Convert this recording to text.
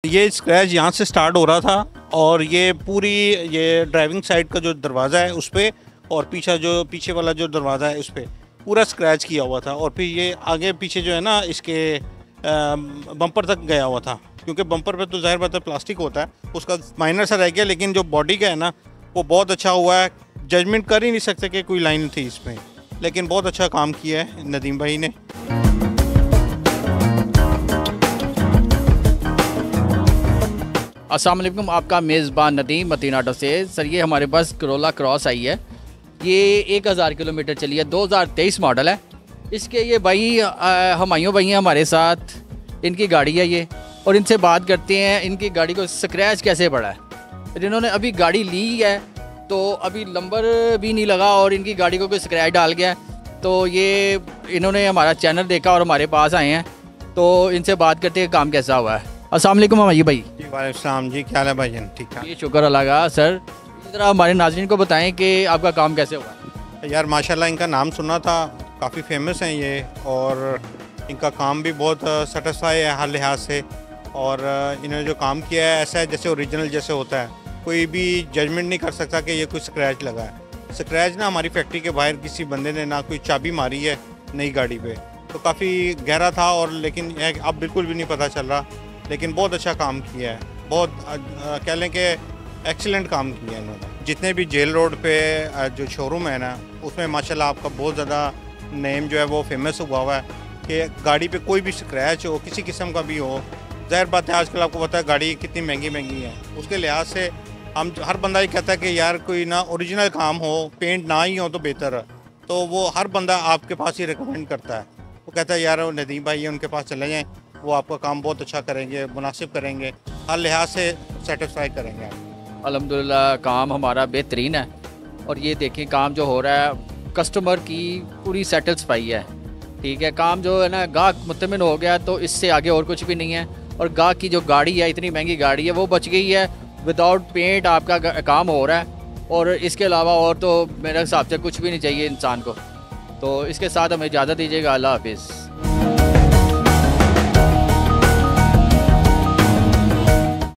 ये स्क्रैच यहाँ से स्टार्ट हो रहा था और ये पूरी ये ड्राइविंग साइड का जो दरवाज़ा है उस पर और पीछे वाला जो दरवाज़ा है उस पर पूरा स्क्रैच किया हुआ था। और फिर ये आगे पीछे जो है ना इसके बम्पर तक गया हुआ था, क्योंकि बम्पर पे तो ज़ाहिर बात है प्लास्टिक होता है, उसका माइनर सा रह गया, लेकिन जो बॉडी का है ना वो बहुत अच्छा हुआ है। जजमेंट कर ही नहीं सकते कि कोई लाइन थी इसमें, लेकिन बहुत अच्छा काम किया है नदीम भाई ने। अस्सलाम वालेकुम, आपका मेज़बान नदीम मतीन ऑटो से। सर ये हमारे पास करोला क्रॉस आई है, ये 1000 किलोमीटर चली है, 2023 मॉडल है। इसके ये भाई हमायूं भाई हैं हमारे साथ, इनकी गाड़ी है ये, और इनसे बात करते हैं इनकी गाड़ी को स्क्रैच कैसे पड़ा है। इन्होंने अभी गाड़ी ली है तो अभी नंबर भी नहीं लगा और इनकी गाड़ी को कोई स्क्रैच डाल गया, तो ये इन्होंने हमारा चैनल देखा और हमारे पास आए हैं, तो इनसे बात करते हैं काम कैसा हुआ है। अस्सलाम वालेकुम हमायूं भाई। जी वालेकुम जी, क्या हाल है भाईजान? ठीक ठाक। ये शुक्र अल्लाह का। सर इस तरह हमारे नाज़रीन को बताएं कि आपका काम कैसे हुआ। यार माशाल्लाह इनका नाम सुना था, काफ़ी फेमस हैं ये, और इनका काम भी बहुत सेटिस्फाई है हर लिहाज से। और इन्होंने जो काम किया है ऐसा है जैसे ओरिजिनल जैसे होता है, कोई भी जजमेंट नहीं कर सकता कि ये कोई स्क्रैच लगा है। स्क्रैच ना हमारी फैक्ट्री के बाहर किसी बंदे ने ना कोई चाबी मारी है नई गाड़ी पे, तो काफ़ी गहरा था, और लेकिन अब बिल्कुल भी नहीं पता चल रहा, लेकिन बहुत अच्छा काम किया है, बहुत कह लें कि एक्सीलेंट काम किया है इन्होंने। जितने भी जेल रोड पे जो शोरूम है ना उसमें माशाल्लाह आपका बहुत ज़्यादा नेम जो है वो फेमस हुआ हुआ है कि गाड़ी पे कोई भी स्क्रैच हो किसी किस्म का भी हो। ज़ाहिर बात है आजकल आपको पता है गाड़ी कितनी महंगी महंगी है, उसके लिहाज से हम हर बंदा ये कहता है कि यार कोई ना ओरिजिनल काम हो, पेंट ना ही हो तो बेहतर है, तो वो हर बंदा आपके पास ही रिकमेंड करता है। वो कहता है यार नदीम भाई है उनके पास चले जाएँ, वो आपका काम बहुत अच्छा करेंगे, मुनासिब करेंगे, हर लिहाज से सेटिस्फाई करेंगे आप। अल्हम्दुलिल्लाह काम हमारा बेहतरीन है, और ये देखें काम जो हो रहा है कस्टमर की पूरी सेटिस्फाई है। ठीक है, काम जो है ना गाहक मुतमिन हो गया तो इससे आगे और कुछ भी नहीं है। और गाहक की जो गाड़ी है, इतनी महंगी गाड़ी है, वो बच गई है, विदाउट पेंट आपका काम हो रहा है, और इसके अलावा और तो मेरे हिसाब से कुछ भी नहीं चाहिए इंसान को। तो इसके साथ हमें इजाज़त दीजिएगा, अल्लाह हाफिज़।